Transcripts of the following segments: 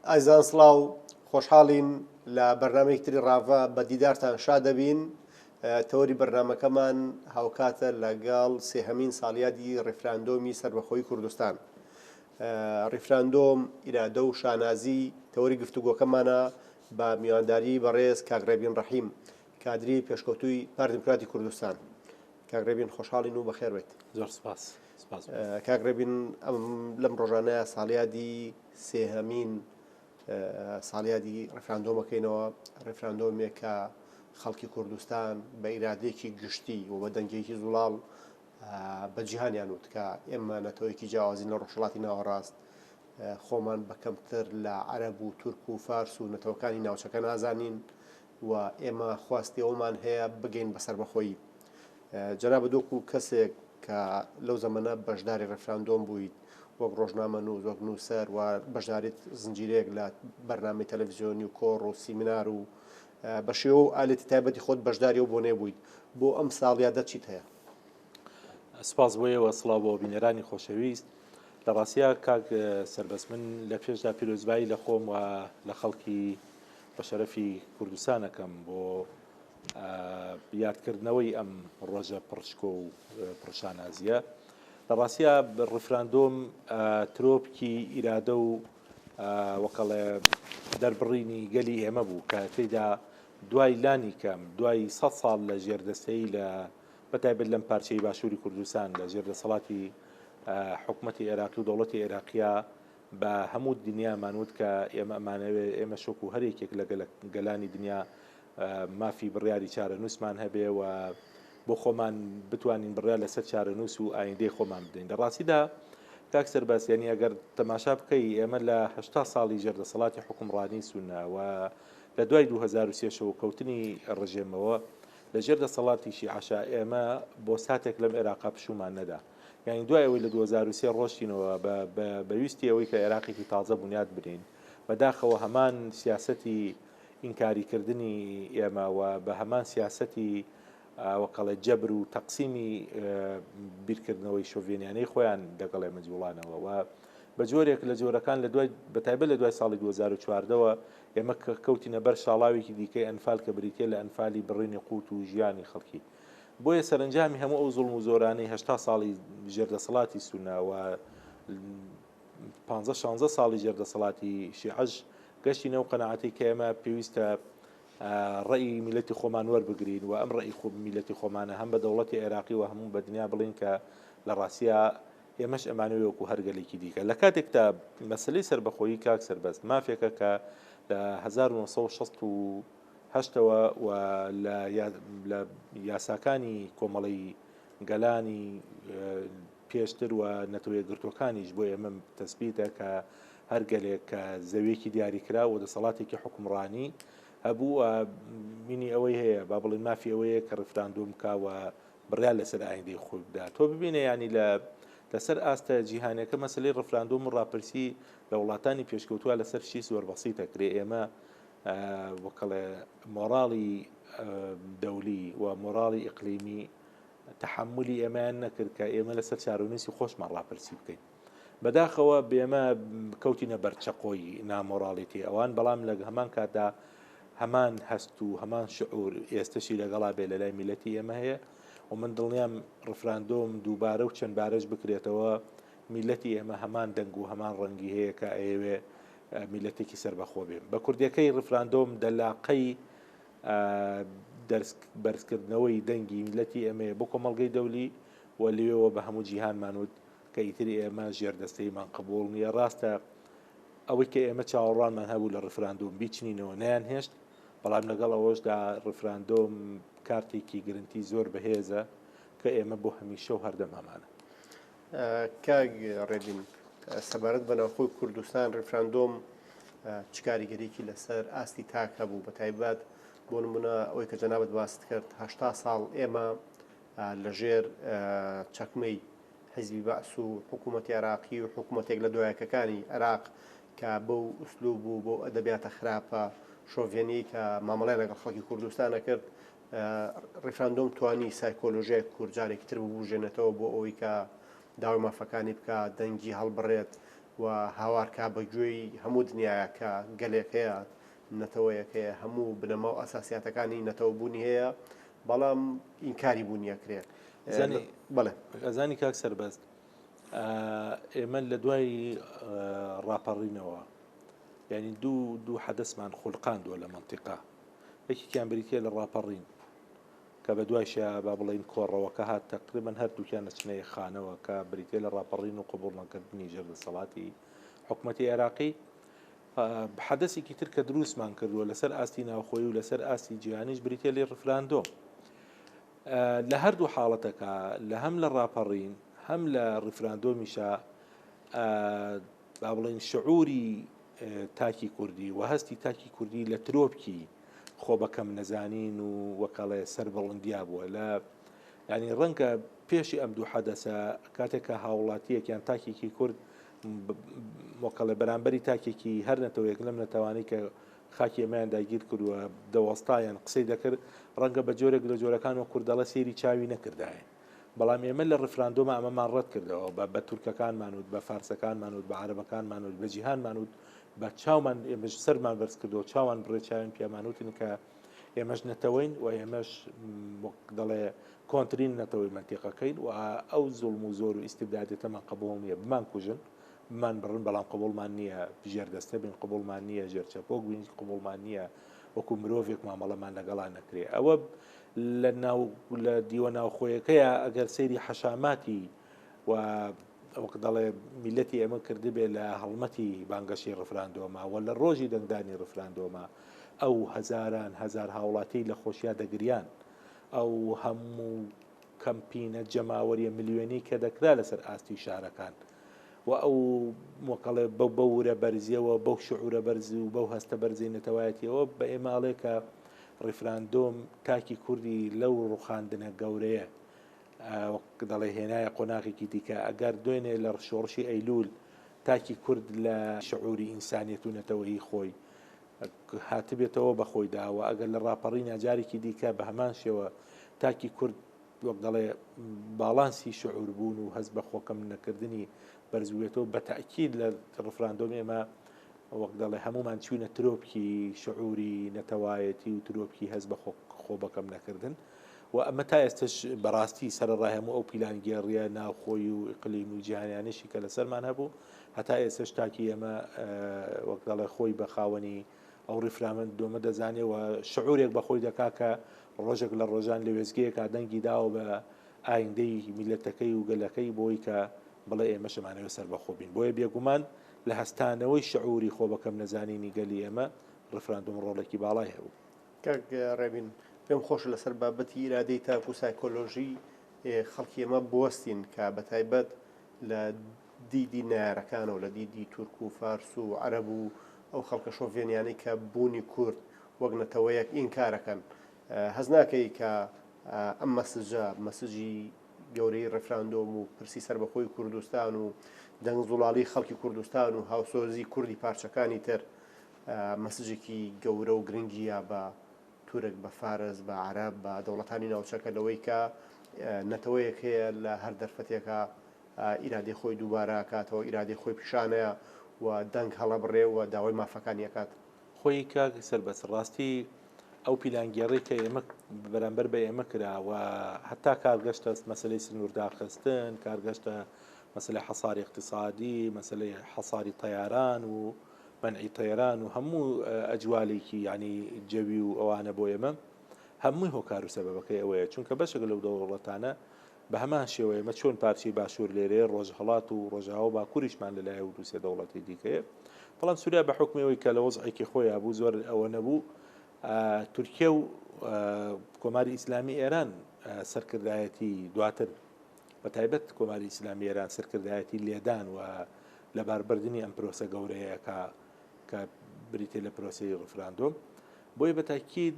ئایزان سڵاو خۆشحاڵین لە بەرنمەیەکتری ڕاڤە بە دیدارتان شا دەبین. تەوەری بەرنمەکەمان هاوکاتە لەگەڵ سێهەمین ساڵیادی ڕێفراندۆمی سەربەخۆیی کوردستان. ڕێفراندۆم ئیرادە و شانازی تەوەری گفتوگۆکەمانە بە میوانداری بەڕێز کاگڕێبین ڕەحیم، کادری پێشکەوتووی پارتی دموکراتی کوردستان. کاگڕێبین خۆشحاڵین و بەخێر بێت. زۆر سپاس. کاگڕێبین لەم ڕۆژانەیە ساڵیادی سێهەمین ساڵیادی ڕێفراندۆمەکەینەوە. ڕێفراندۆمێک کە خەڵکی کوردستان بە ئیرادەیەکی گشتی و بە دەنگێکی زوڵاڵ بە جیهانیان وت کە ئێمە نەتەوەیەکی جیاوازین لە ڕۆژهەڵاتی ناوەڕاست، خۆمان بەکەمتر لە عەرەب و تورک و فارس و نەتەوەکانی ناوچەکە نازانین و ئێمە خواستی ئەومان هەیە بگەین بە سەربەخۆیی. جەنابە دۆکو کەسێک کە لەو زەمانە بەشداری ڕێفراندۆم بوویت، وەک ڕۆژنامە نووس، وەک نووسەر و بەشداریت زنجیرەیەک لە بەرنامەی تەلەڤیزیۆنی و کۆڕ و سیمینار و بە شێوە و ئالێتی تایبەتی خۆت بەشداری و بۆنێ بوویت. بۆ ئەم ساڵیادە چیت هەیە؟ سپاس بۆیەوە، سڵاو بۆ بینەرانی خۆشەویست. لە ڕاستیە کاک سەربەس من لە پێشدا پیرۆزبایی لە خۆم و لە خەڵکی بەشەرەفی کوردستانەکەم بۆ یادکردنەوەی ئەم ڕۆژە پڕشکۆ و پڕشانازیە. لە ڕاستیە ڕێفراندۆم ترۆپکی ئیرادە و وەکەڵێ دەربڕینی گەلی ئێمە بوو کە تێیدا دوای لانی کەم دوای 100 ساڵ لە ژێردەستەی لە بەتایبەت لەم پارچەی باشووری کوردستان لە ژێردەسەڵاتی حکوومەتی عێراقی و دەوڵەتی عێراقیە بە هەموو دنیا مانوت کە ئێمە ئەمانەوێت ئێمە شۆک و هەرێکێک لە گەلانی دنیا مافی بڕیاری چارەنووسمان هەبێ و بۆ خۆمان بتوانین بڕیار لەسەر چارەنووس و ئایندەی خۆمان بدەین. لە ڕاستیدا کاک سەرباس، یعنی ئەگەر تەماشا بکەی ئێمە لە 80 ساڵی ژێردەسەڵاتی حکومڕانی سوناوە لە دوای 2023 کەوتنی ڕژێمەوە لە ژێردەسەڵاتی شیعەشا ئێمە بۆ ساتێک لەم عێراقا پشومان نەدا. یعنی دوای ئەوەی لە 2023 ڕۆشتینەوە بەویستی ئەوەی کە عێراقێکی تازە بنیاد بنین، بەداخەوە هەمان سیاسەتی ئینکاریکردنی ئێمە و بە هەمان سیاسەتی وەکەڵێ جەبر و تەقسیمی بیرکردنەوەی شۆڤێنیانەی خۆیان لەگەڵ ئێمە جوڵانەوە و بە جۆرێک لە جۆرەکان لە دوای بەتایبەت لە دوای ساڵی 2014ەوە ئێمە کەوتینە بەر شاڵاوێکی دیکەی ئەنفال کە بریتێ لە ئەنفالی بڕینی قوت و ژیانی خەڵکی. بۆیە سەرنجامی هەموو ئەو زوڵم و زۆرانەی 80 ساڵی ژێردەسەڵاتی سوناوە 15-16 ساڵی ژێردەسەڵاتی شیعەش گەشتینە و قەناعەتی کە ئێمە پێویستە ڕێی میلەتی خۆمان وەربگرین و ئەم ڕێی میلەتی خۆمانە هەم بە دەوڵەتی عێراقی و هەموو بە دنیا بڵین کە لە ڕاستیە ئێمەش ئەمانەوە وەکو هەرگەلێکی دیکە. لە کاتێکدا مەسلەی سەربەخۆیی کاک سەربەست مافێکە کە لە 1968ەوە و لە یاساکانی کۆمەڵی گەلانی پێشتر و نەتەوەیە گرتوەکانیش بۆ ئێمە تەسبیتە کە هەرگەلێک کە زەویەکی دیاریکرا و دەسەڵاتێکی حکومڕانی هەبوو مینی ئەوەی هەیە با بڵین مافی ئەوەیە کە ڕێفراندۆم کاوە بڕیار لەسەر ئایندەی خۆیدا. تۆ ببینە ینی لەسەر ئاستە جیهانەکە مەسلەی ڕێفراندۆم و ڕاپرسی لە وڵاتانی پێشکەوتووە لەسەر شی زۆر بەسیتە کرێ. ئێمە وەکەڵێ مۆراڵی دەولی و مۆراڵی ئیقلیمی تەحملی ئێمەیان نەکرد کە ئێمە لەسەر چارەنووسی خۆشمان ڕاپرسی بکەین. بەداخەوە بێمە کەوتینە بەرچەقۆی نامۆراڵیتی ئەوان، بەڵام لە هەمان کاتدا هەمان هەست و هەمان شعور ئێستشی لەگەڵا بێ لە لای میلەتی ئێمە هەیە و من دڵنیام ڕێفراندۆم دووبارە و چەند بارەش بکرێتەوە میلەتی ئێمە هەمان دەنگ و هەمان ڕەنگی هەیە کە ئەوێ میلەتێکی سەربەخۆ بێ. بە کوردیەکەی ڕێفراندۆم دەلاقەی بەرزکردنەوەی دەنگی میلەتی ئێمە بۆ کۆمەڵگەی دەولی و لێەوە بە هەموو جیهانمانوت کە ئیتری ئێمە ژێردەستەیمان قبوڵ نییە. ڕاستە ئەوەی کە ئێمە چاوەڕوانمان هەبوو لە ڕێفراندۆم بیچنینەوە نەیان هێشت، بەڵام لەگەڵ ئەوەشدا ڕێفراندۆم کارتێکی گرنگی زۆر بەهێزە کە ئێمە بۆ هەمیشە و هەردەمامانە. کاک ڕێبین، سەبارەت بە ناوخۆی کوردستان ڕێفراندۆم چ کاریگەریەکی لەسەر ئاستی تاک هەبوو؟ بەتایبەت بۆ نمونە ئەوەی کە جەنابەت باست کرد 80 ساڵ ئێمە لەژێر چەکمەی حیزبی بەعس و حکوومەتی عێراقی و حکوومەتێک لە دۆیەکەکانی عێراق کە بەو ئوسلوب و بۆ ئەدەبیاتە خراپە شۆڤێنی کە مامەڵای لەگەڵ خەڵکی کوردستانە کرد، ڕێفراندۆم توانی سایکۆلۆژیای کورد جارێکی تر ببوژێنێتەوە بۆ ئەوەی کە داوای مافەکانی بکە، دەنگی هەڵبڕێت و هاوارکا بەگوێی هەموو دنیاکە گەلێکەیە نەتەوەیەکەیە هەموو بنەما و ئەساسیاتەکانی نەتەوە بوونی هەیە بەڵام ئینکاری بوونیەکرێت بەڵێ ئەزانی کاک سەربەست ئێمە لە دوای ڕاپەڕینەوە ینی دوو حەدەسمان خوڵقاندووە لە منتیقا یەکێکیان بریتە لە ڕاپەڕین کە بە دوایشە با بڵین کۆڕەوەکە هات تقریبا هەردووکیان نەچنەیە خانەوە کە بریتێ لە ڕاپەڕین و قبوڵنەکردنی ژێردەسەڵاتی حکوومەتی عێراقی حەدەسێکی تر کە دروستمان کردووە لەسەر ئاستی ناوخۆی و لەسەر ئاستی جیهانیش بریتێ لێ ڕفراندۆم لە هەردوو حاڵەتەکە لە هەم لە ڕاپەڕین هەم لە ڕفراندۆمیشە با بڵین شعوری تاکی کوردی و هەستی تاکی کوردی لە ترۆپکی خۆ بەکەم نەزانین و وەکەڵێ سەر بەڵندیا بووە لە ینی ڕەنگە پێشی ئەم دوو حەدەسە کاتێکە هاوڵاتیەکیان تاکێکی کورد وەکەڵێ بەرامبەری تاکێکی هەر نەتەوەیەک لەم نەتوانانی کە خاکی ئەمایان داگیر کردووە دەوەستایان قسەی دەکرد ڕەنگە بە جۆرێک لە جۆرەکان و کوردەڵە سێری چاوی نەکردایە بەڵام ئێمە لە ڕفراندۆمە ئەمەمان ڕەت کردەوە بە تورکەکانمان وت بە فارسەکانمان وت بە عەرەبەکانمان وت بە جیهانمان وت بە چاومان ئێمەش سەرمان بەرز کردەوە چاوان بڕێ چاوین پێمانوتن کە ئێمەش نەتەوەین و ئێمەش دەڵێ کۆنترین نەتەوەی منتیقەکەین و ئەو زوڵم و زۆر و ئیستیبدادێتەمان قبوڵ نییە بمان کوژن بمان بڕن بەڵام قبوڵمان نییە ژێردەستە بین قبوڵمان نییە ژێرچەپۆک بین قبوڵمان نییە وەکو مرۆڤێک مامەڵەمان لەگەڵان نەکرێ ئەوە لە دیوە ناوخۆیەکەیە ئەگەر سەیری حەشاماتی و وەک دەڵێ میلەتی ئێمە کردبێ لە هەڵمەتی بانگەشی ڕفراندۆمە و لە ڕۆژی دەنگدانی ڕفراندۆمە ئەو هەزاران هەزار هاوڵاتی لە خۆشییا دەگریان ئەو هەموو کەمپینە جەماوەریە ملیۆنی کە دەکرا لەسەر ئاستی شارەکان و ئەو وەکەڵێ بەو ورە بەرزیەوە بەو شعورە بەرزی و بەو هەستە بەرزی نەتەوایەتیەوە بە ئێماڵێکە ڕفراندۆم تاکی کوردی لەو ڕوخاندنە گەورەیە دەڵێ هێنایە قۆناغێکی دیکە ئەگەر دوێنێ لە شۆڕشی ئەیلول تاکی کورد لە شعوری ئینسانیەت و نەتەوەیی خۆی هاتبێتەوە بەخۆی داوە ئەگەر لە ڕاپەڕینە جارێکی دیکە بە هەمان شێوە تاکی کورد وەک دەڵێ باڵانسی شعور بوون و هەست بە خۆکەم نەکردنی بەرزبوێتەوە بە تەئکید لە ڕفراندۆم ئێمە وەک دەڵێ هەمومان چوونە ترۆپکی شعوری نەتەوایەتی و ترۆپکی هەست بە خۆ بەکەم نەکردن و ئەمە تا ئێستش بەڕاستی سەرڕای هەموو ئەو پیلانگێڕیە ناوخۆی و ئیقلیم و جیهانیانشی کە لەسەرمان هەبوو هەتا ئێستش تاکی ئێمە وەک دەڵێ خۆی بە خاوەنی ئەو ڕفراندۆمە دەزانێ و شعورێک بەخۆی دەکا کە ڕۆژێک لە ڕۆژان لە وێزگەیەکە دەنگی داوە بە ئایندەی میلەتەکەی و گەلەکەی بۆی کە بڵێ ئێمە شەمانەوە سەر بەخۆ بین بۆیە بێگومان لە هەستانەوەی شعوری خۆ بەکەم نەزانینی گەلی ئێمە ڕفراندۆم ڕۆڵێکی باڵای هەبوو ڕێبین پێم خۆش لەسەر بابەتی ئیرادەی تاک و سایکۆلۆژی خەڵکی ئێمە بوەستین کە بەتایبەت لە دیدی نارەکانە و لە دیدی تورک و فارس و عەرەب و ئەو خەڵکە شۆڤێنیانەی کە بوونی کورد وەک نەتەوەیەک ئینکارەکەن هەز ناکەی کە ئەم مەسجی گەورەی ڕفراندۆم و پرسی سەربەخۆی کوردستان و دەنگ زوڵاڵی خەڵکی کوردستان و هاوسۆزی کوردی پارچەکانی تر مەسجێکی گەورە و گرنگیە بە تورک بە فارس بە عەرەب بە دەوڵەتانی ناوچەکە لەوەی کە نەتەوەیەک هەیە لە هەر دەرفەتێکە ئیرادەی خۆی دووبارە کاتەوە ئیرادەی خۆی پیشانەیە و دەنگ هەڵەبڕێ و داوای مافەکانی ئەکات خۆی کاک سەربەست ڕاستی ئەو پیلانگێڕی کە ئێمە بەرامبەر بە ئێمە کراوە هەتا کارگەشتە مەسلەی سنوورداخستن کارگەشتە مەسلەی حەساری اقتصادی مەسلەی حەساری تەیاران و منعی تەیاران و هەموو ئەجوالێکی ینی جەوی و ئەوانە بۆ ئێمە هەمووی هۆکار و سەبەبەکەی ئەوەیە چونکە بەشێک لەو دەوڵەتانە بە هەمان شێوەیە ئێمە چۆن پارچەی باشوور لێرێ ڕۆژهەڵات و ڕۆژاوە باکووریشمان لەلایە و دووسێ دەوڵەتی دیکەیە بەڵام سووریا بە حکمەوەی کە لە وەزعێکی خۆیان بوو زۆر ئەوە نەبوو تورکیا و کۆماری ئیسلامی ئێران سەرکردایەتی دواتر بە تایبەت کۆماری ئیسلامی ئێران سەرکردایەتی لێدان و لەباربردننی ئەم پرۆسە گەورەیە کە بریتێ لە پرۆسی ڕفراندۆم بۆیە بە تاکید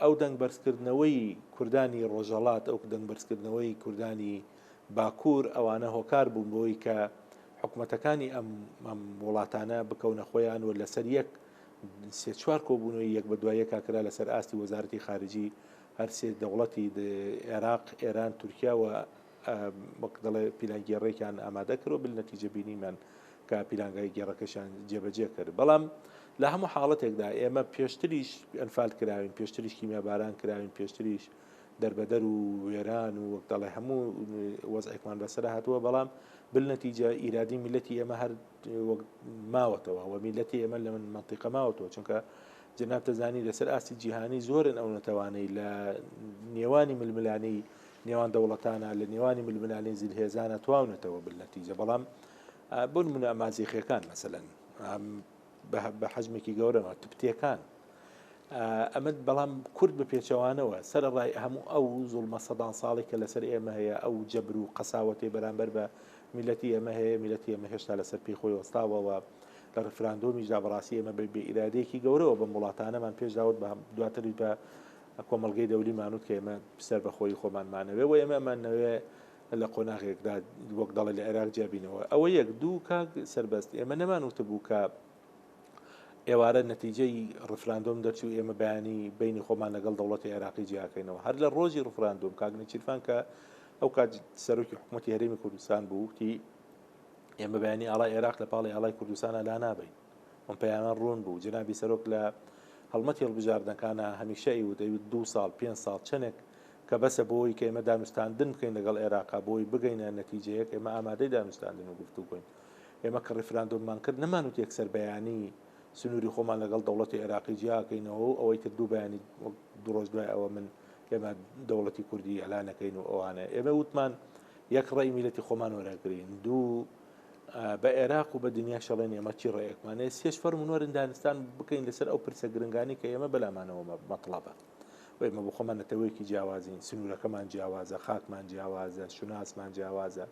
ئەو دەنگ بەرزکردنەوەی کوردانی ڕۆژهەڵات ئەو دەنگ بەرزکردنەوەی کوردانی باکوور ئەوانە هۆکار بوون بۆی کە حکوومەتەکانی ئەم وڵاتانە بکەونە خۆیان و لەسەر یەک سێ چوار کۆبوونەوەی یەک بە دوای یەکا کرا لەسەر ئاستی وەزارەتی خارجی هەر سێ دەوڵەتی عێراق ئێران تورکیا و وەک دەڵێ پیلانگێڕێکیان ئامادە کردەوە بالنەتیجە بینیمان کە پیلانگای گێڕەکەشیان جێبەجێ کرد. بەڵام لە هەموو حاڵەتێکدا ئێمە پێشتریش ئەنفال کراوین، پێشتریش کیمیاباران کراوین، پێشتریش دەربەدەر و وێران و وەک دەڵێ هەموو وەزعێکمان بەسەر هاتووە، بەڵام بالنەتیجە ئیرادی میلەتی ئێمە هەر ماوەتەوە و میلەتی ئێمە لە من منطقە ماوەتەوە، چونکە جناب دەزانی لەسەر ئاستی جیهانی زۆرن ئەو نەتەوانەی لە نێوانی ململانەی نێوان دەوڵەتانە لە نێوانی ململانەی زیلهێزانە تواونەتەوە بالنەتیجە. بەڵام بۆ نمونە ئەمازیخیەکان مەسەلەن بە حەجمێکی گەورەمە تپتیەکان ئەمە بەڵام کورد بە پێچەوانەوە سەرڕای هەموو ئەو زوڵمە سەدان ساڵی کە لەسەر ئێمە هەیە، ئەو جەبر و قەساوەتی بەرامبەر بە میلەتی ئێمە هەیە، میلەتی ئێمە هێشتا لەسەر پێی خۆی وەستاوەوە. لە ڕفراندۆمیشدا بەڕاستی ئێمە بە ئیرادەیەکی گەورەوە بە وڵاتانەمان پێشداوت بە دواتری بە کۆمەڵگەی دەولی مانوت کە ئێمە سەر بەخۆی خۆمانمانەوێ و ئێمەمانەوێ لە قۆناغێکدا وەک دەڵێ لە عێراق جیابینەوە. ئەوە یەک دوو کاک سەربەست ئێمە نەمانوتە بوو کە ئێوارە نەتیجەی ڕفراندۆم دەرچوو ئێمە بەیانی بینی خۆمان لەگەڵ دەوڵەتی عێراقی جیاکەینەوە. هەر لە ڕۆژی ڕفراندۆم کاگنی چیرفان کە ئەو کات سەرۆکی حکوومەتی هەرێمی کوردستان بوو وتی ئێمە بەیانی ئاڵای عێراق لە پاڵی ئاڵای کوردستانە لا نابین. ئەم پەیامان ڕوون بوو. جنابی سەرۆک لە هەڵمەتی هەڵبژاردنەکانە هەمیشەی و دەیوت 2 ساڵ 5 ساڵ چەندێک کە بەسە بۆی کە ئێمە دانوستاندن بکەین لەگەڵ عێراقا بۆی بگەینە نەتیجەیەک ئێمە ئامادەی دانوستاندن و گفتوگۆ بکەین. ئێمە کە ڕفراندۆممان کرد نەمانوت یەکسەر بەیانی سنووری خۆمان لەگەڵ دەوڵەتی عێراقی جیاکەینەوە و ئەوەی تر دوو بەیانی دوو ڕۆژ دوای ئەوە من ئێمە دەوڵەتی کوردی ئەلانەکەین و ئەوانە ئێمە وتمان یەک ڕێی میلەتی خۆمان وەرەگرین، دوو بە عێراق و بە دنیا شەڵێن ئێمە چی ڕێیەکمانێ سێش فەرمونوەرن دانستان بکەین لەسەر ئەو پرسە گرنگانی کە ئێمە بەلامانەوە مەطلەبە و ئێمە بۆ خۆمان نەتەوەیەکی جیاوازین، سنوورەکەمان جیاوازە، خاکمان جیاوازە، شوناسمان جیاوازە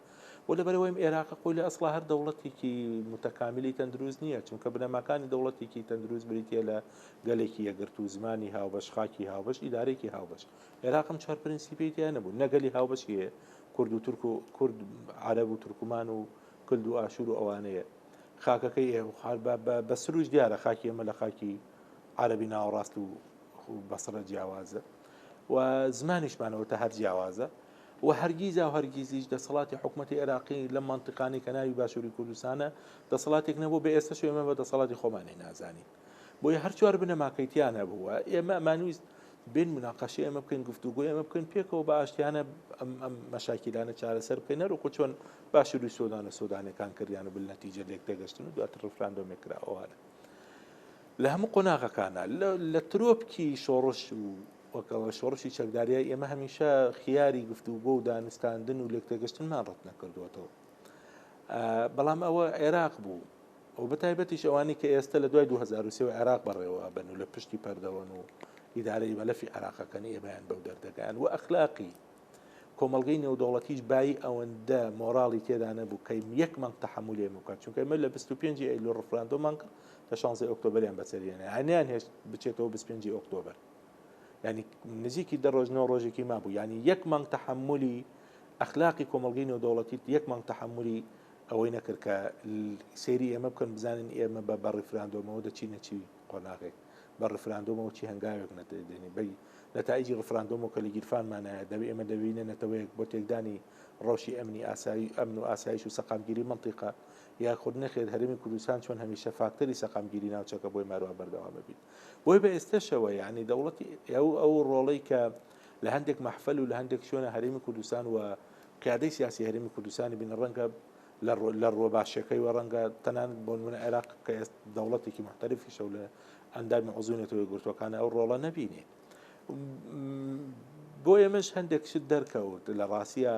و لەبەرەوەی عێراق خۆی لە ئەسڵا هەر دەوڵەتێکی متەکامیلی تەندروست نییە، چونکە بنەماکانی دەوڵەتێکی تەندروست بریتە لە گەلێکی یەگرت و زمانی هاوبەش، خاکی هاوبەش، ئیدارێکی هاوبەش. عێراقم چوار پرینسیپی تیان نەبوو، نەگەلی هاوبەشی هەیە، کورد و تورک و کورد عەرەب و تورکمان و کلد و ئاشور و ئەوانەیە. خاکەکەی بە سروش دیارە خاکی ئێمە لە خاکی عەرەبی ناوەڕاست و بەسرە جیاوازە و زمانیشمانەوە تا هەر جیاوازە و هەرگیزا و هەرگیزیش دەسەڵاتی حکوومەتی عێراقی لە مانتیقانی کە ناوی باشووری کوردستانە دەسەڵاتێک نەبوو بە ئێستاش ئێمە بە دەسەڵاتی خۆمانی نازانین. بۆیە هەر چوار بنەماکەیتیان هەبووە. ئێمە ئەمانویست بین مناقەشەی ئێمە بکەین، گفتوگۆی ئێمە بکەین پێکەوە بە ئاشتیانە ئەم مەشاکیلانە چارەسەر بکەین، نەرۆکۆ چۆن باشووری سۆدانەکان کردیان و بالنەتیجە لێک تێگەشتن و دواتر ڕفراندۆمێک کراوەوانە. لە هەموو قۆناغەکانە لە ترۆپکی شۆڕش و وەکەڵە شۆڕشی چەکداریای ئێمە هەمیشە خیاری گفتوگۆ و دانوستاندن و لێک تێگەشتنمان ڕەت نەکردوێتەوە. بەڵام ئەوە عێراق بوو و بەتایبەتیش ئەوانی کە ئێستا لە دوای 2023 عێراق بەڕێوە بن و لە پشتی پەردەوەن و ئیدارەی مەلەفی عێراقەکەنی ئێمەیان بەو دەردەکەیان و ئەخلاقی کۆمەڵگەی نێودەوڵەتیش بای ئەوەندە مۆراڵی تێدا نەبوو کە یەک مانگ تەحمولی ئێمە بکات، چونکە ئێمە لە 25 ئەیلول ڕفراندۆمان کرد لە 16 ئۆکتۆبەریان بەسەریانە هەنیان هێشت بچێتەوە 25 ئۆکتۆبەر، ینی نزیکی دە ڕۆژنەوە ڕۆژێکی مابوو، ینی یەک مانگ تەحمولی ئەخلاقی کۆمەڵگەی نێودەوڵەتی یەک مانگ تەحمولی ئەوەی نەکرد کە سێری ئێمە بکەن بزانین ئێمە بە ڕفراندۆمەوە دەچینە چی قۆناغێک بە ڕفراندۆمەوە چی هەنگاوێک نەدێنی بەی نەتایجی ڕفراندۆمەوە کە لە گیرفانمانایە دەبێ ئێمە دەبینە نەتەوەیەک بۆ تێکدانی ڕەوشی ئەمن و ئاسایش و سەقامگیری منطقە یا خود نەخێت هەرێمی کوردستان چۆن هەمیشە فاکتەری سەقامگیری ناوچەکە بۆی ماروە بەردەوام ببین. بۆی بە ئێستاشەوە یعنی دەوڵەتی ئەو ڕۆڵەی کە لە هەندێک مەحفەل و لە هەندێک شوێنە هەرێمی کوردستان و قیادەی سیاسی هەرێمی کوردستانی بینە ڕەنگە لە ڕۆ باشەکەی و ڕەنگە تەنان بۆ نمونە عێراق کە دەوڵەتێکی محتەرفیشە و لە ئەندامی عوزوونێتەوەی گرتوەکانە ئەو ڕۆڵە نەبینێ. بۆ ئێمەش هەندێک شت دەرکەوت لە ڕاستیە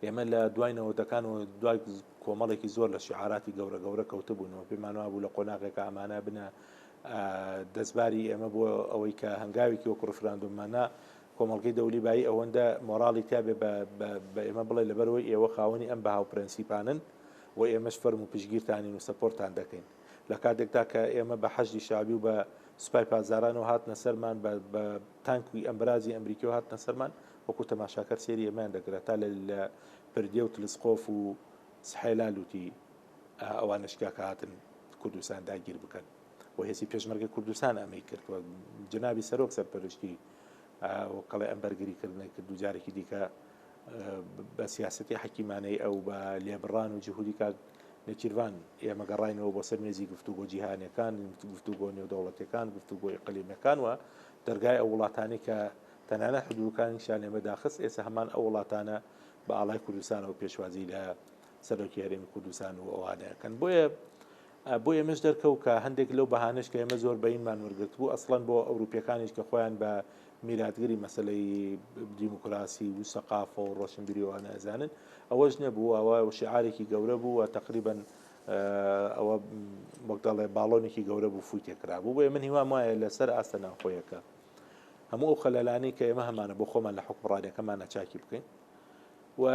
ئێمە لە دوایەوەتەکانەوە دوای کۆمەڵێکی زۆر لە شعاراتی گەورە گەورە کەوتبوونەوە پێمانوا بوو لە قۆناغێکە ئەمانە بنە دەستباری ئێمە بۆ ئەوەی کە هەنگاوێکی وەکو ڕفراندۆمانە کۆمەڵگەی دەولی بایی ئەوەندە مۆراڵی تابێ بە ئێمە بڵێ لەبەرەوەی ئێوە خاوەنی ئەم بەهاو پرەنسیپانن و ئێمەش فەرم و پشگیرتانین و سەپۆرتان دەکەین لە کاتێکدا کە ئێمە بە حەشدی شعبی و بە سوپای پازارانەوە هاتنە سەرمان بە تانکوی ئەمبرازی ئەمریکیەوە هاتنە سەرمان وەکو تەماشاکەر سێری ئێمەیان دەگرێت تا لە پردێ و تلسقۆف و سحێلا لوتی ئەوانشکاکە هاتن کوردستان داگیر بکەن و هێزی پێشمەرگەی کوردستان ئەمەی کردووە جنابی سەرۆک سەرپەرشتی وەقەڵی ئەم بەرگریکردنی کرد و جارێکی دیکە بە سیاسەتی حەکیمانەی ئەو بە لێبڕان و جهودی کاک نێچیروان ئێمە گەڕاینەوە بۆ سەر مێزی گفتوگۆ جیهانیەکان، گفتوگۆ نێودەوڵەتیەکان، گفتوگۆ ئیقلیمیەکان و دەرگای ئەو وڵاتانی کە تەنانەت حدودەکانیشیان ئێمە داخست ئێستا هەمان ئەو وڵاتانە بە ئاڵای کوردستانەوە پێشوازی لە سەرۆکی هەرێمی کوردستان و ئەوانەیەکەن. بۆ ئێمەش دەرکەوت کە هەندێک لەو بەهانەش کە ئێمە زۆر بەینمان وەرگرت بوو ئەسڵەن بۆ ئەوروپیەکانیش کە خۆیان بە میراتگری مەسلەی دیموکراسی و سەقافە و ڕۆشنبیریوانە ئەزانن ئەوەش نەبوو، ئەوە شعارێکی گەورە بوو و تقریبا ئەوە وەکدەڵێ باڵۆنێکی گەورە بوو فوی تێکرا بوو. بۆ ئێمە هیوام وایە لەسەر ئاستە ناوخۆیەکە هەموو ئەو خەلەلانەی کە ئێمە هەمانە بۆ خۆمان لە حوکمڕانیەکەمانە چاکی بکەین و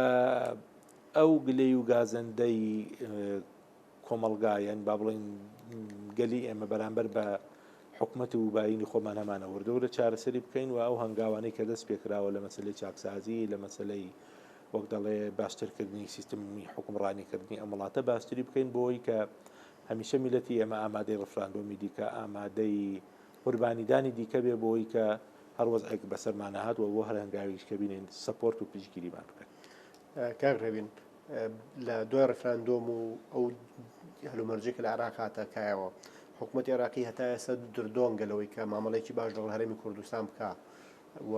ئەو گلەی و گازەندەی کۆمەڵگایەن با بڵێن گەلی ئێمە بەرامبەر بە حکومەت و باینی خۆمان هەمانە وردەورە چارەسەری بکەین و ئەو هەنگاوانەی کە دەست پێکراوە لە مەسلەی چاکسازی لە مەسلەی وەک دەڵێ باشترکردنی سیستمی حکومڕانیکردنی ئەم وڵاتە باشتری بکەین بۆی کە هەمیشە میلەتی ئێمە ئامادەی ڕفراندۆمی دیکە ئامادەی قوربانیدانی دیکە بێ بۆی کە هەر وەزعێک بەسەرمانە هاتووە بۆ هەر هەنگاویش کە بینین سەپۆرت و پشتگیریمان بکەن. کاک ڕێبین لە دوای ڕفراندۆم و ئەو هەلومەرجێک لە عێراق هاتە کایەوە حکوومەتی عێراقی هەتا ئێستا دردۆنگەلەوەی کە مامەڵێکی باش لەگەڵ هەرێمی کوردستان بکە و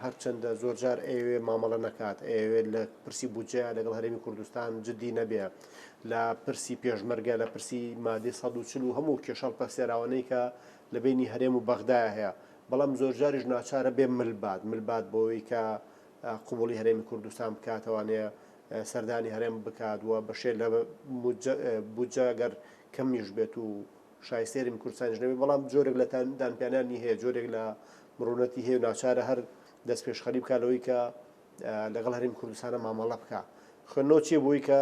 هەرچەندە زۆر جار ئەوێ مامەڵە نەکات ئەوێ لە پرسی بودجێ لەگەڵ هەرێمی کوردستان جدی نەبێ لە پرسی پێشمەرگە لە پرسی مادەی 140 و هەموو کێشەڵ پەسێراوانەی کە لە بینی هەرێم و بەغدایە هەیە بەڵام زۆر جاریش ناچارە بێ ملبات بۆەوەی کە قوبولی هەرێمی کوردستان بکاتەوانەیە سەردانی هەرێم بکات وە بەشێ لە بودجە گەر کەمیش بێت و شایستێریم کوردستانیش نەبێت بەڵام جۆرێک لە دانپیانانی هەیە جۆرێک لە مرۆڤەتی هەیە و ناچارە هەر دەست پێشخەری بکاتەوەی کە لەگەڵ هەرێمی کوردستانە مامەڵە بکە خوێندنەوە چیە بۆی کە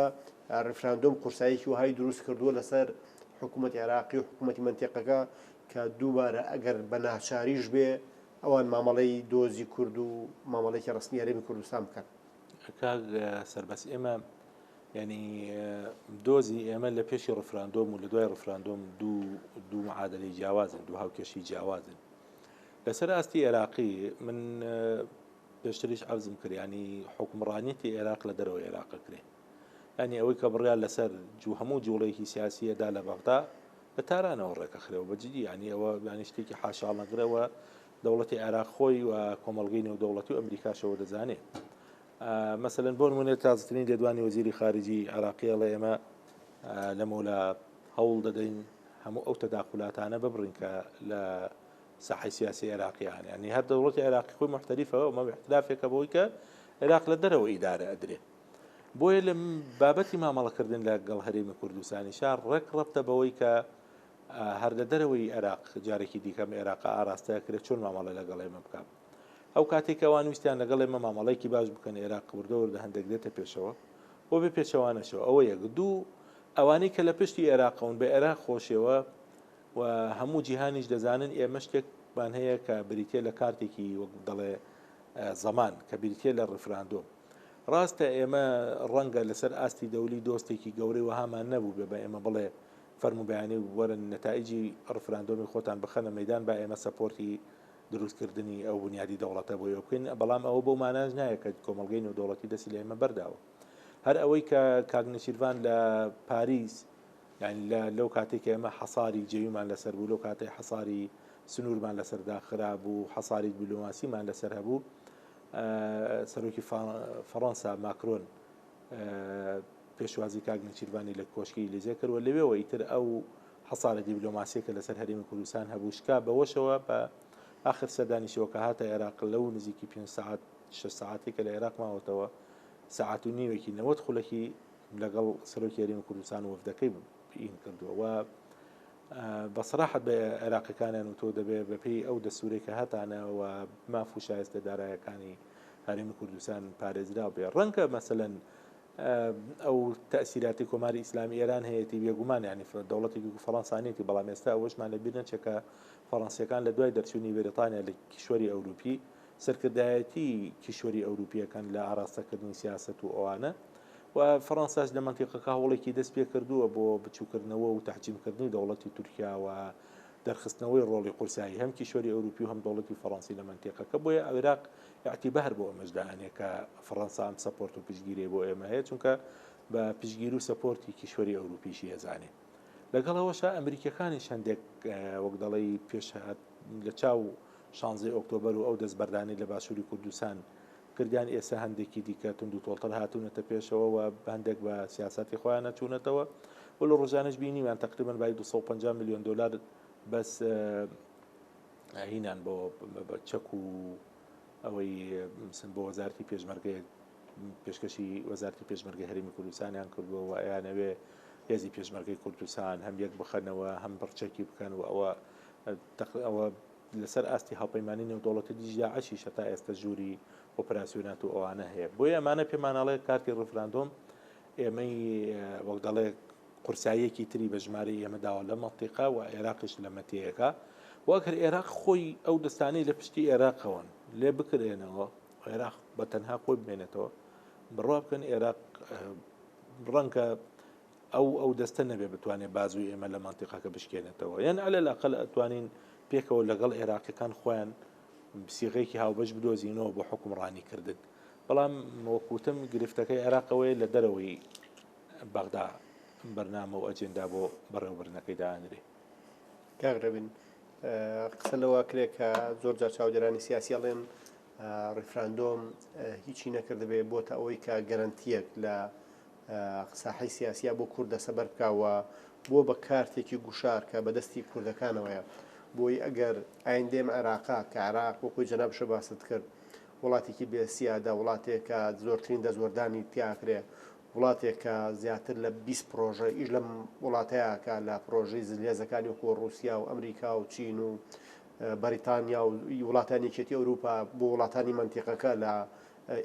ڕفراندۆم قورساییەکی وهای دروست کردووە لەسەر حکوومەتی عێراقی و حکوومەتی منتیقەکە کە دووبارە ئەگەر بە ناچاریش بێ ئەوان مامەڵەی دۆزی کورد و مامەڵێکی ڕستنی هەرێمی کوردستان بکەن. کاک سەربەس ئێمە ینی دۆزی ئێمە لە پێشی ڕفراندۆم و لە دوای ڕفراندۆم دوو معادلەی جیاوازن دوو هاوکێشی جیاوازن لەسەر ئاستی عێراقی من پێشتریش عەرزم کرد ینی حکومڕانیەتی عێراق لە دەرەوەی عێراقە کرێ ینی ئەوەی کە بڕیان لەسەر هەموو جوڵەیەکی سیاسیەدا لە بەغدا لە تارانەوە ڕێکەخرێەوە بەجددی ینی ئەوە ینی شتێکی حاشاڵ نەگرەوە دەوڵەتی عێراق خۆی و کۆمەڵگەی نێودەوڵەتی و ئەمریکاشەوە دەزانێت. مثلەن بۆ نمونە تازەترین لێدوانی وەزیری خارجی عێراقیە لە ئێمە لەمەولا هەوڵ دەدەین هەموو ئەو تەداخلاتانە ببڕین کە لە ساحەی سیاسی عێراقییان ینی هەر دەوڵەتی عێراقی خۆی مختەلیفەوە ئەمە اختلافێکە بۆی کە عێراق لە دەرەوە ئیدارە ئەدرێت بۆیە لە بابەتی مامەڵەکردن لەگەڵ هەرێمی کوردستانیشان ڕێک ڕەبتە بەوەی کە هەر لە دەرەوەی عێراق جارێکی دیکەم عێراق ئاراستەکرێت چۆن مامەڵە لەگەڵ ئێمە بکات ئەو کاتێک ئەوان ویستیان لەگەڵ ئێمە مامەڵەیەکی باش بکەن عێراق وردەوردە هەندێک دێتە پێشەوە بۆ بێ پێچەوانەشەوە ئەوە یەک دوو ئەوانەی کە لە پشتی عێراقەون بە عێراق خۆشەوە و هەموو جیهانیش دەزانن ئێمە شتێکمان هەیە کە بریتێ لە کارتێکی وەک دەڵێ زەمان کە بریتێ لە ڕفراندۆم ڕاستە ئێمە ڕەنگە لەسەر ئاستی دەولی دۆستێکی گەورەی وهامان نەبوو بێ بە ئێمە بڵێ فەرمو بەیانی وەرن نەتائیجی ڕفراندۆمی خۆتان بخەنە مەیدان با ئێمە سەپۆرتی دروستکردنی ئەو بنیادی دەوڵەتە بۆ بکەین بەڵام ئەوە بۆ ماناژ نایە کە کۆمەڵگەی نێودەوڵەتی دەستی لە ئێمە بەرداوە هەر ئەوەی کە کاک نەچیروان لە پاریس یعنی لەو کاتێک ئێمە حەساری جێویمان لەسەر بوو لەو کاتێک حەساری سنوورمان لەسەردا خراب بوو حەساری دیپلۆماسیمان لەسەر هەبوو سەرۆکی فەڕەنسا ماکرۆن پێشوازی کاک نەچیروانی لە کۆشکی ئیلیزێ کردوە لەوێەوە ئیتر ئەو حەسارە دیپلۆماسیەکە لەسەر هەرێمی کوردستان هەبوو شکا بەوەشەوە بە آخر سەردانیشەوە کە هاتە عێراق لەو نزیکی 5 ساعت 6 ساعتێکە لە عێراق ماوەتەوە ساعت و نیوێکی 90 خولەکی لەگەڵ سەرۆکی هەرێمی کوردستان و وەفدەکەی این کردووە و بەسەراحەت بە عێراقیەکانیان و تۆ دەبێت بەپێی ئەو دەستوورەی کە هاتانەوە ماف و شایستە دارایەکانی هەرێمی کوردستان پارێزرا بێ ڕەنگە مەسەلەن ئەو تەسیراتی کۆماری ئیسلامی ئێران هەیەی بێگومان ینی دەوڵەتێکی فەڕەنسانیەتی بەڵام ئێستا ئەوەشمان لەبیر نەچێکە فەڕەنسیەکان لە دوای دەرچوونی بریتانیا لە کیشوەری ئەوروپی سەرکردایەتی کیشوەری ئەوروپیەکان لە ئاراستەکردنی سیاست و ئەوانە و فەڕەنساش لە مەنتیقەکە هەوڵێکی دەست پێ کردووە بۆ بچووکردنەوە و تەحجیمکردنی دەوڵەتی تورکیا و دەرخستنەوەی ڕۆڵی قورسایی هەم کیشوەری ئەوروپی و هەم دەوڵەتی فەڕەنسی لە منتیقەکە بۆیە عێراق اعتیبار بۆ ئەمەشدانێ کە فەڕەنسا ئەم سەپۆرت و پشتگیری بۆ ئێمە هەیە چونکە بە پشتگیر و سەپۆرتی کیشوەری ئەوروپیشی هێزانێ لەگەڵەوەشە ئەمریکەکانی هەندێک وەک دەڵی پێشهات لە چاو 16 ئۆکتۆبەر و ئەو دەستبەردانی لە باشووری کوردستان کردیان ئێستا هەندێکی دیکە تونند و تۆڵتر هاتوونەتە پێشەوە و هەندێک بە سیاسەتی خۆیان نەچوونەتەوە و لە ڕۆژانش بینیمان تقریبا بای 250 میلیۆن دلار بەس هینان بۆ چەک و ئەوەی بۆ وەزارەتی پێشمەرگەیە پێشکەشی وەزارەتی پێشمەرگەی هەرێمی کوردستانیان کردووە و ئەیانەوێ هێزی پێشمەرگەی کوردستان هەم یەک بخەنەوە هەم بڕچەکی بکەن و ئەوە لەسەر ئاستی هاوپەیمانی نێودەوڵەتی دیژداعشی شتا ئێستا ژووری ئۆپراسیۆنات و ئەوانە هەیە بۆیە ئەمانە پێمانەڵێ کارتی ڕفراندۆم ئێمەی وەک دەڵێ قورساییەکی تری بە ژمارەی ئێمە داوە لە مەنتیقا و عێراقیش لە مەتیەکە واکر عێراق خۆی ئەو دەستانەی لە پشتی عێراقەوەن لێ بکرێنەوە عێراق بە تەنها خۆی بمێنێتەوە بڕوا بکەن عێراق ڕەنگە ئەو دەستە نەبێ بتوانێت بازووی ئێمە لە مانتیقاکە بشکێنێتەوە یان عەلە لاقل ئەتوانین پێکەوە لەگەڵ عێراقیەکان خۆیان سیغەیەکی هاوبەش بدۆزینەوە بۆ حکومڕانیکردن بەڵام وەکوتم گرفتەکەی عێراقەوەی لە دەرەوەی بەغدا بەرنامە و ئەجێندا بۆ بەڕێوەبردنەکەی داهێنرێ کاغربین قسە لەوە کرێ کە زۆر جار چاودێرانی سیاسی ئەڵێن ڕیفراندۆم هیچی نەکردبێ بۆتە ئەوەی کە گەرانتیەک لە ساحەی سیاسیە بۆ کوردە سەبەر بکاوە بۆ بە کارتێکی گوشار کە بەدەستی کوردەکانەوەیە بۆی ئەگەر ئایندێم عێراقا کە عێراق وەکوی جەنابشە باست کرد وڵاتێکی بێسیادا وڵاتێکە زۆرترین دەزوەردانی تیاکرێ وڵاتێکە زیاتر لە 20 پرۆژە ئیش لەم وڵاتەیەکە لە پرۆژەی زلێزەکانی وەکو ڕووسیا و ئەمریکا و چین و بەریتانیا و وڵاتانی یەکێتی ئەوروپا بۆ وڵاتانی منتیقەکە لە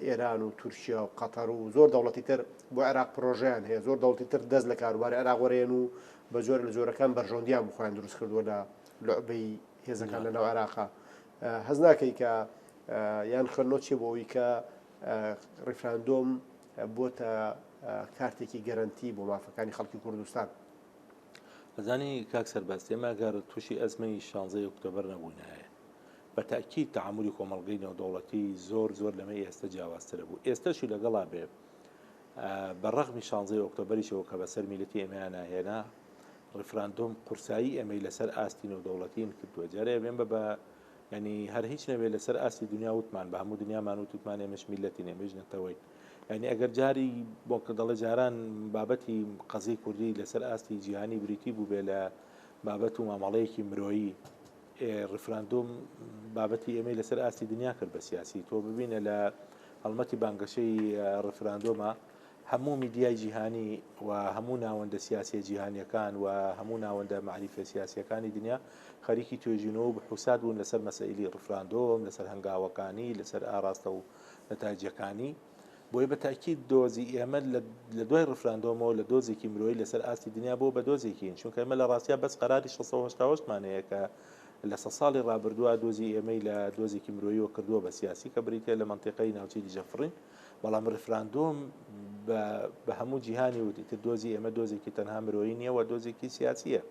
ئێران و تورکیا و قەتەر و زۆر دەوڵەتی تر بۆ عێراق پرۆژیان هەیە زۆر دەوڵەتی تر دەست لە کاروباری عێراق وەرێن و بە جۆر لە جۆرەکان بەرژۆندیان بخۆیان دروست کردووە لە لعبەی هێزەکان لەناو عێراقا هەز ناکەی کە یان خوێندنەوە چێ بۆ ئەوەی کە ڕیفراندۆم بۆتە کارتێکی گەرانتی بۆ مافەکانی خەڵکی کوردستان ئەزانی کاک سەرباز ئێمە گەر تووشی ئەزمەی 16 ئۆکتۆبەر نەبوونایە بە تاکید تەعاملی کۆمەڵگەی نێودەوڵەتی زۆر لەمە ئێستا جیاوازترە بوو ئێستاشی لەگەڵا بێ بەڕەغمی 16 ئۆکتۆبەریشەوە کە بەسەر میلەتی ئێمەیان ناهێنا ڕیفراندۆم قورسایی ئەمەی لەسەر ئاستی نێودەوڵەتین کردووە جارێ بێن بە ینی هەر هیچ نەبێت لەسەر ئاستی دنیا وتمان بە هەموو دنیامان وتمان ئێمەش میلەتی نێمەژنێتەوەی ینی ئەگەر جاری بۆ کە دەڵێ جاران بابەتی قەزەی کوردی لەسەر ئاستی جیهانی بریتی بوو بێ لە بابەت و مامەڵەیەکی مرۆیی ڕیفراندۆم بابەتی ئێمەی لەسەر ئاستی دنیا کرد بە سیاسی تۆ ببینە لە هەڵمەتی بانگەشەی ڕیفراندۆمە هەموو میدیای جیهانی و هەموو ناوەندە سیاسی جیهانیەکان و هەموو ناوەندە معریفە سیاسیەکانی دنیا خەریکی توێژینەوە و بحوسات بوون لەسەر مەسائلی ڕیفراندۆم لەسەر هەنگاوەکانی لەسەر ئاراستە و نەتایجەکانی بۆیە بە تاکید دۆزی ئێمە لە دوای ڕیفراندۆمەوە لە دۆزێکی مرۆیی لەسەر ئاستی دنیا بۆ بە دۆزێکین چونکە ئێمە لە ڕاستیا بەس قەراری 1688مانەیە کە لە ساڵی ڕابردووە دۆزی ئێمەی لە دۆزێکی مرۆییەوە کردووە بە سیاسی کە بریتە لە منتیقەی ناوچەی دیجەفڕین بەڵام ڕیفراندۆم بە هەموو جیهانی وتیتر دۆزی ئێمە دۆزێکی تەنها مرۆیی نییە و دۆزێکی سیاسیە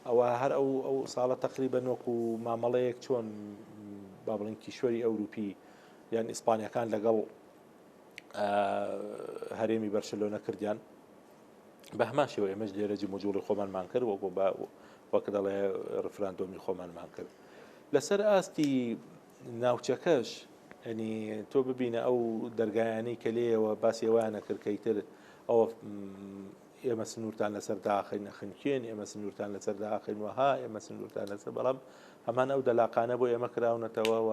ئەوە هەر ئەو ساڵە تقریبا وەکو مامەڵەیەک چۆن با بڵین کیشوەری ئەوروپی یان ئیسپانیەکان لەگەڵ هەرێمی بەرشلۆنە کردیان بە هەمان شێوە ئێمەش لێرە جموجوڵی خۆمانمان کرد وەکە دەڵێ ڕیفراندۆمی خۆمانمان کرد لەسەر ئاستی ناوچەکەش ینی تۆ ببینە ئەو دەرگایانەی کە لێەوە باسی ئەوانە کردکەیتر ئەوە ئێمە سنوورتان لەسەر داخین نەخنکێن ئێمە سنوورتان لەسەر داخین وها ئێمە سنوورتان لەسەر بەڵام هەمان ئەو دەلاقانە بۆ ئێمە کراونەتەوە و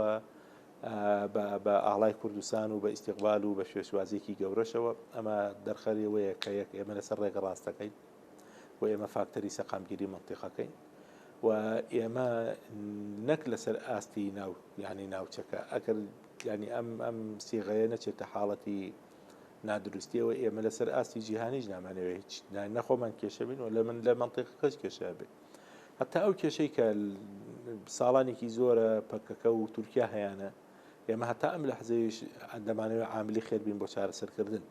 بە ئاڵای کوردستان و بە ئیستیقبال و بە شوێسوازێکی گەورەشەوە ئەمە دەرخەریەوەیە کە یەک ئێمە لەسەر ڕێگە ڕاستەکەین و ئێمە فاکتەری سەقامگیری منتیقەکەین و ئێمە نەک لەسەر ئاستی ناو یعنی ناوچەکە ئەگەر ینی ئەم سیغەیە نەچێتە حاڵەتی نادروستیەوە ئێمە لەسەر ئاستی جیهانیش نامانەوێت هیچ نەخۆمان کێشە بین و لە منتیقەکەش کێشە بێت حتا ئەو کێشەی کە ساڵانێکی زۆرە پەکەکە و تورکیا هەیەە ئێمە هەتا ئەم لە حزەیش دەمانەوێت عاملی خێربین بۆ چارەسەرکردن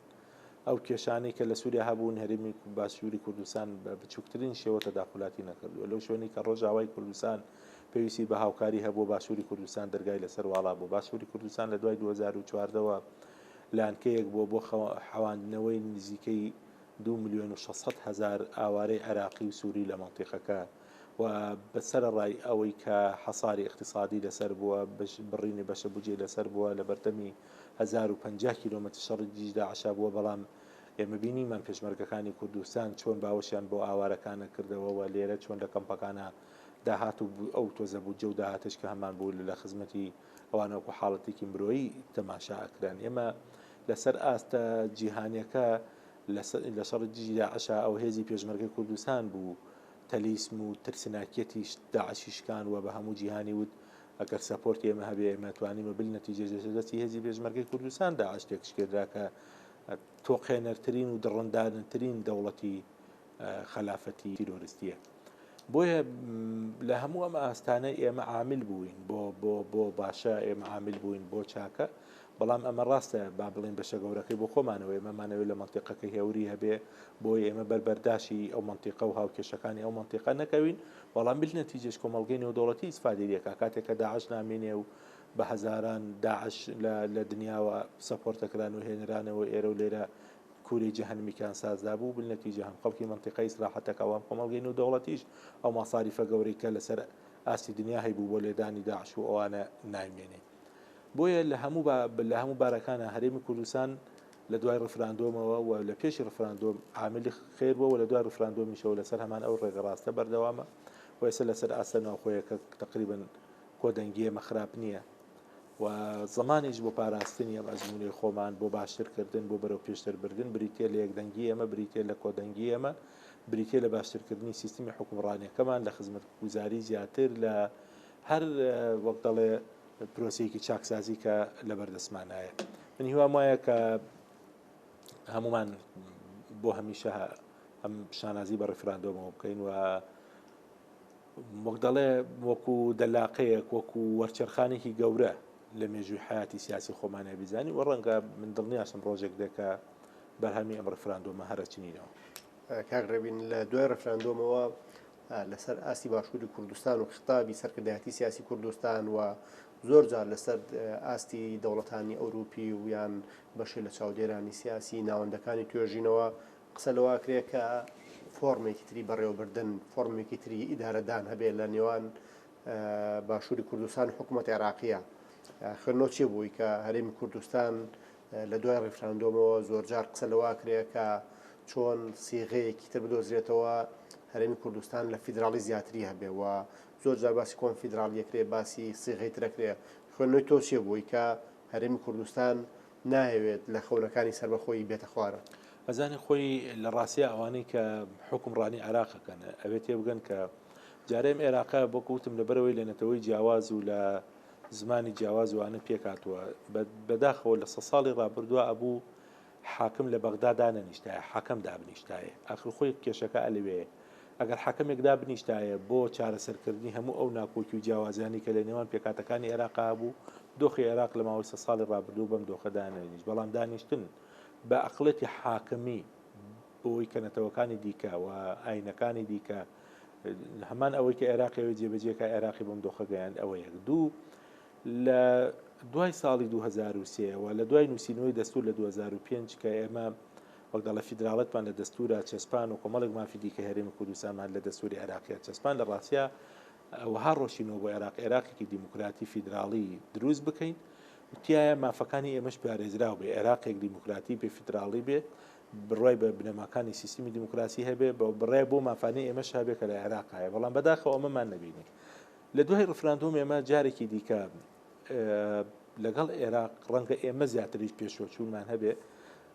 ئەو کێشانەی کە لە سووریا هەبوون هەرێمی باشووری کوردستان بە بچووکترین شێوە تەداخلاتی نەکردووە لەو شوێنی کە ڕۆژاوای کوردستان پێویستی بە هاوکاری هەبوو باشووری کوردستان دەرگای لەسەر واڵا بوو باشووری کوردستان لە دوای 2014ەوە لانکەیەک بۆ حەواندنەوەی نزیکەی 2,600,000 ئاوارەی عێراقی و سووری لە مەنتیقەکە و بەسەرڕای ئەوەی کە حەساری اقتصادی لەسەر بووە بڕینی بەشە بجێ لەسەر بووە لە بەردەمی 1050 کیلۆمەتر شەڕی دیژدا عشا بووە بەڵام ئێمە بینیمان پێشمەرگەکانی کوردستان چۆن باوەشیان بۆ ئاوارەکانە کردەوەەوە لێرە چۆن لە کەمپەکانە داهات و ئەو تۆزە بوو جە و داهاتش کە هەمان بوو لە خزمەتی ئەوانەوەکو حاڵەتێکی مرۆیی تەماشا ئەکران ئێمە لەسەر ئاستە جیهانیەکە لە شەڕی دیژدا عشا ئەو هێزی پێشمەرگەی کوردستان بوو تەلیسم و ترسناکیەتی داعشیشکان و بە هەموو جیهانی وت ئەگەر سەپۆرت ئێمە هەبێ ئێمە توانیمە بل نەتیجەدەستی هێزی پێشمەرگەی کوردستان داعش تێکشکێدرا کە تۆقێنەرترین و دڕندانترین دەوڵەتی خلافەتی تیرۆریستیە بۆیە لە هەموو ئەم ئاستانە ئێمە عامل بووین بۆ باشە ئێمە عامل بووین بۆ چاکە بەڵام ئەمە ڕاستە با بڵین بەشە گەورەکەی بۆ خۆمانەوە ئێمەمانەوەی لە منتیقەکە هێوری هەبێ بۆی ئێمە بەربەرداشی ئەو منتیقە و هاوکێشەکانی ئەو منتیقە نەکەوین بەڵام بل نەتیجەش کۆمەڵگەی نێودەوڵەتی ئیسفادێریەکە کاتێک کە داعش نامێنێ و بە هەزاران داعش لە دنیاوە سەپۆرتەکران و هێنرانەوە ئێرە و لێرە کووری جەهەنمیکان سازدا بوو بالنەتیجە هەم خەڵکی منتیقەی ئیسلاحەتەکەوام کۆمەڵگەی نێودەوڵەتیش ئەو ماساریفە گەورەی کە لەسەر ئاستی دنیا هەیبوو بۆ لێدانی داعش و ئەوانە نامێنێ بۆیە لە هەموو بارەکانە هەرێمی کوردستان لە دوای ڕفراندۆمەوە و لە پێشی ڕفراندۆم عاملی خێربووە و لە دوای ڕفراندۆمیشەوە لەسەر هەمان ئەو ڕێگەڕاستە بەردەوامە و ئێستا لەسەر ئاستە ناوخۆیەکە تقریبا کۆدەنگیە مەخراپ نییە و زمانیش بۆ پاراستنی ئەم ئەزمونەی خۆمان بۆ باشترکردن بۆ بەرەو پێشتربردن بریتێ لە یەکدەنگی ئەمە بریتێ لە کۆدەنگی ئەمە بریتێ لە باشترکردنی سیستمی حکومڕانیەکەمان لە خزمەت گوزاری زیاتر لە هەر وەک دەڵێ پرۆسەیەکی چاکسازی کە لە بەردەستمانایە من هیوام وایە کە هەمومان بۆ هەمیشە ئەم شانازی بە ڕفراندۆمەوە بکەین و وەک دەڵێ وەکو دەلاقەیەک وەکو وەرچەرخانێکی گەورە لە مێژووی حیاتی سیاسی خۆمانە بیزانی و ڕەنگە من دڵنیاشم ڕۆژێک دێکە بەرهەمی ئەم ڕفراندۆمە هەرچنینەوە کاک ڕێبین لە دوای ڕفراندۆمەوە لەسەر ئاستی باشووری کوردستان و خطابی سەرکردایەتی سیاسی کوردستان و زۆر جار لەسەر ئاستی دەوڵەتانی ئەوروپی و یان بەشی لە چاودێرانی سیاسی ناوەندەکانی توێژینەوە قسە لەواکرێ کە فۆرمێکی تری بەڕێوەبردن فۆرمێکی تری ئیدارەدان هەبێت لە نێوان باشووری کوردستان حکوومەت عێراقیە خوێندنەوە چێ بووی کە هەرێمی کوردستان لە دوای ڕفراندۆمەوە زۆرجار قسە لەواکرێ کە چۆن سیغەیەکی تر بدۆزرێتەوە هەرێمی کوردستان لە فیدراڵی زیاتری هەبێ و زۆر جار باسی کۆنفیدراڵیەکرێ باسی سیغەی ترەکرێ خوێندنەوەی تۆ چێ بووی کە هەرێمی کوردستان نایەوێت لە خەونەکانی سەربەخۆی بێتە خوارە ئەزانی خۆی لە ڕاستیە ئەوانەی کە حکومڕانی عێراقەکەن ئەوێت تێ بگەن کە جارێم عێراقا بۆ کەوتم لەبەرەوەی لە نەتەوەی جیاواز و لە زمانی جیاوازوانە پێکاتوە بەداخەوە لە 100 ساڵی ڕابردووە ئەبوو حاکم لە بەغدا نەنیشتایە حاکەم دابنیشتایە ئاخر خۆی کێشەکە ئەلوێ ئەگەر حاکەمێک دابنیشتایە بۆ چارەسەرکردنی هەموو ئەو ناکۆکی و جیاوازیانی کە لە نێوان پێکاتەکانی عێراقا بوو دۆخی عێراق لە ماوەی 100 ساڵی ڕابردوو بەم دۆخەدا نەنیشت بەڵام دانیشتن بە عەقڵەتی حاکمی بۆی کە نەتەوەکانی دیکە و ئاینەکانی دیکە هەمان ئەوەی کە عێراقیەوەی جێبەجێکە عێراقی بەم دۆخە گەیاند ئەوە یەک دوو لە دوای ساڵی 2003 و لە دوای نووسینەوەی دەستور لە 2005 کە ئێمە وەک دەڵێ فیدراڵەتمان لە دەستورە چەسپان و کۆمەڵێک مافی دیکە هەرێمی کوردستانمان لە دەستوری عێراقیە چەسپان لە ڕاستیە وها ڕۆشینەوە بۆ عێراقێکی دیموکراتی فیدراڵی دروست بکەین وتیایە مافەکانی ئێمەش پارێزراو بێ عێراقێک دیموکراتی پێ فیدراڵی بێ بڕای بە بنەماکانی سیستمی دیموکراسی هەبێ بە بڕای بۆ مافانەی ئێمەش هەبێ کە لە عێراق هەیە بەڵام بەداخەوە ئەمەمان نەبینی لە دوای ڕفراندۆم ئێمە جارێکی دیکە لەگەڵ عێراق ڕەنگە ئێمە زیاتریش پێشوەچوونمان هەبێ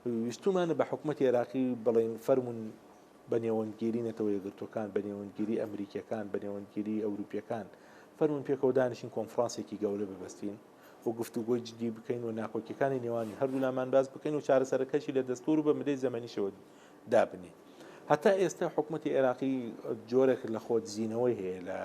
ویستومانە بە حکوومەتی عێراقی بڵێن فەرمون بە نێوەندگیری نەتەوە یەکگرتوەکان بە نێوەندگیری ئەمریکیەکان بە نێوەندگیری ئەوروپیەکان فەرمون پێکەوە دانیشین کۆنفرانسێکی گەورە ببەستین و گفتوگۆی جدی بکەین و ناکۆکیەکانی نێوانی هەردوو لامان باز بکەین و چارەسەرەکەشی لە دەستور و بە مدەی زەمەنیشەوە دابنێ هەتا ئێستا حکوومەتی عێراقی جۆرێک لە خۆت زیینەوەی هەیە لە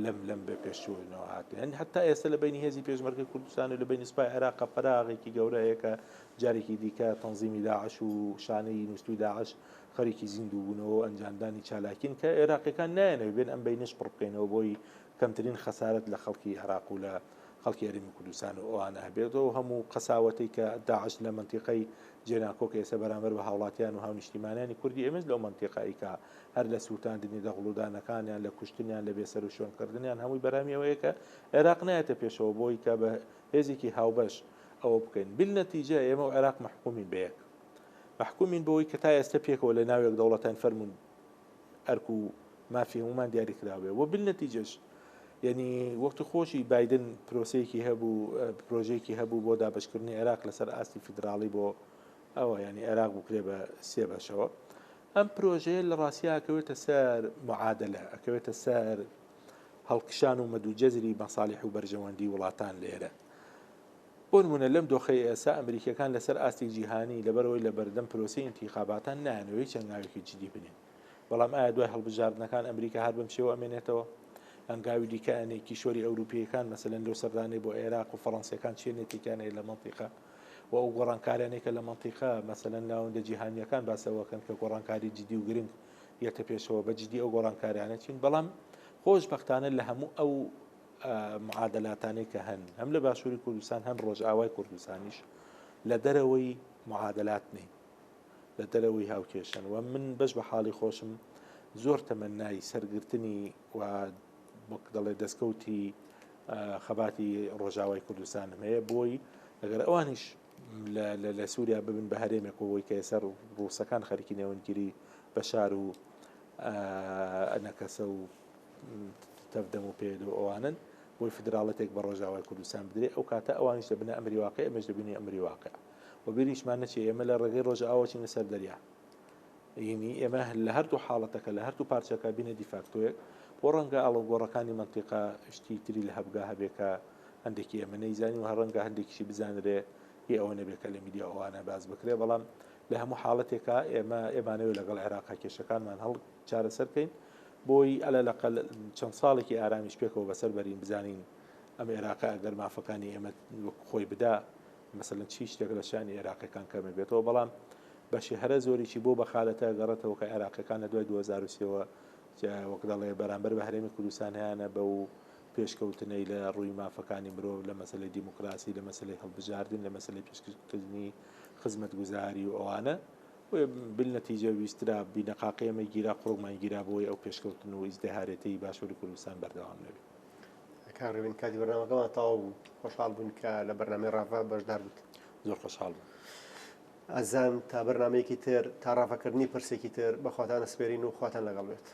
لەم بە پێشچوونەوە هاتن حتا ئێستا لە بینی هێزی پێشمەرگی کوردستان و لە بینی سوپای عێراق پەراغێکی گەورەیەکە جارێکی دیکە تەنزیمی داعش و شانەی نووسوی داعش خەریکی زیندوو بوونەوە ئەنجامدانی چالاکین کە عێراقیەکان نایەنەوە بێن ئەم بینش پڕ بکەینەوە بۆی کەمترین خەسارەت لە خەڵکی عێراق و لە خەڵکی هەرێمی کوردستان و ئەوانە هەبێتەوە هەموو قەساوەتەی کە داعش لە منتیقەی جێناکۆکە ئێستا بەرامبەر بە هاوڵاتیان و هاونیشتیمانیانی کوردی ئێمەش لەو منتیقەی کە هەر لە سووتاندنی دەغڵودانەکانیان لە کوشتنیان لە بێسەر و شۆنکردنیان هەمووی بەرامیەوەیە کە عێراق نایەتە پێشەوە بۆی کە بە هێزێکی هاوبەش ئەوە بکەین بالنەتیجە ئێمە و عێراق محکومین بەیەک محکومین بۆی کە تا ئێستا پێکەوە لە ناوێک دەوڵەتان فەرمون ئەرک و مافی هەمومان دیاری کراوێ و بالنەتیجەش یعنی وەختی خۆشی بایدن پرۆسەیەکی هەبوو پرۆژەیەکی هەبوو بۆ دابشکردنی عێراق لەسەر ئاستی فیدراڵی بۆ ئەوە ینی عێراق بکرێ بە سێ بەشەوە ئەم پرۆژەیە لە ڕاستیە ئەکەوێتە سەر معادلە ئەکەوێتە سەر هەڵکشان و مەدووجەزری مەساڵح و بەرژەوەندی وڵاتان لێرە بۆ نمونە لەم دۆخەی ئێستا ئەمریکەکان لەسەر ئاستی جیهانی لەبەرەوەی لە بەردەم پرۆسی ئینتیخاباتان نانەوەی چەنگاوێکی جدی بنێن بەڵام ئایا دوای هەڵبژاردنەکان ئەمریکا هەر بەم شێوە ئەمێنێتەوە ئەنگاوی دیکەیانێکی شۆری ئەوروپیەکان مەسەلەن لەو سەردانەی بۆ عێراق و فەڕەنسیەکان چێنێتێکیانەیە لە منتیقە و ئەو گۆڕانکاریانێکە لە منتیقە مەسەلەن ناوەندە جیهانیەکان باسەوەکەن کە گۆڕانکاری جدی و گرنگ یەتە پێشەوە بە جدی ئەو گۆڕانکاریانە چین بەڵام خۆشبەختانە لە هەموو ئەو معادلاتانەی کە هەم لە باشووری کوردستان هەم ڕۆژئاوای کوردستانیش لە دەرەوەی معادلات نین لە دەرەوەی هاوکێشن و من بەش بە حاڵی خۆشم زۆر تەمەنای سەرگرتنی و دەڵێ دەستکەوتی خەباتی ڕۆژاوای کوردستانم هەیە بۆی ئەگەر ئەوانیش لە سووریا ببن بە هەرێمێکەوەی کە ئێسەر ڕووسەکان خەریکی نێوەندگیری بەشار و نەکەسە و تەفدەم و پێد و ئەوانن بۆی فدراڵەتێک بە ڕۆژاوای کوردستان بدرێ ئەو کاتە ئەوانیش دەبنە ئەمری واقع ئەمەش دەبینی ئەمری واقع و بیریشمان نەچێ ئێمە لە ڕێگەی ڕۆژئاواچین لەسەر دەریا ینی ئێمە لە هەردوو حاڵەتەکە لە هەردوو پارچەکە بینە دیفاکتۆیەک بۆ ڕەنگە ئاڵۆگۆڕەکانی منتیقا شتی تری لە هەبگا هەبێکە هەندێکی ئێمە نەیزانی و هەر ڕەنگە هەندێکیشی بزانرێ هی ئەوە نەبێکە لە میدیا ئەوانە باز بکرێ بەڵام لە هەموو حاڵەتێکە ئێمانەوێت لەگەڵ عێراقا کێشەکانمان هەڵ چارەسەرکەین بۆی ئەلە لەقل چەند ساڵێکی ئارامیش پێکەوە بەسەر بەرین بزانین ئەم عێراقا ئەگەر مافەکانی ئێمە خۆی بدا مەسەلەن چی شتێک لە شانی عێراقیەکان کەمە بێتەوە بەڵام بەشی هەرە زۆریی بۆ بەخالەتە گەڕێتەوە کە عێراقیەکان لە دوای 2023ەوە وەک دەڵێ بەرامبەر بە هەرێمی کوردستان هیانە بە و پێشکەوتنەی لە ڕووی مافەکانی مرۆڤ لە مەسەلەی دیموکراسی لە مەسەلەی هەڵبژاردن لە مەسەلەی پێشکردنی خزمەت گوزاری و ئەوانە بالنەتیجە ویسترا بینەقاقیەمە گیرا قوڕمان گیرا بۆی ئەو پێشکەوتن و ئیزدەهارەتی باشووری کوردستان بەردەوام نەبێت کاڕێبین کاتی بەرنامەکەمان تەواو بوو خۆشحاڵ بوون کە لە بەرنامەی ڕافا بەشدار بوویت زۆر خۆشحاڵ بووم ئەزان تا بەرنامەیەکی تر تا ڕافەکردنی پرسێکی تر بەخواتان سپێرین و خواتان لەگەڵ بێت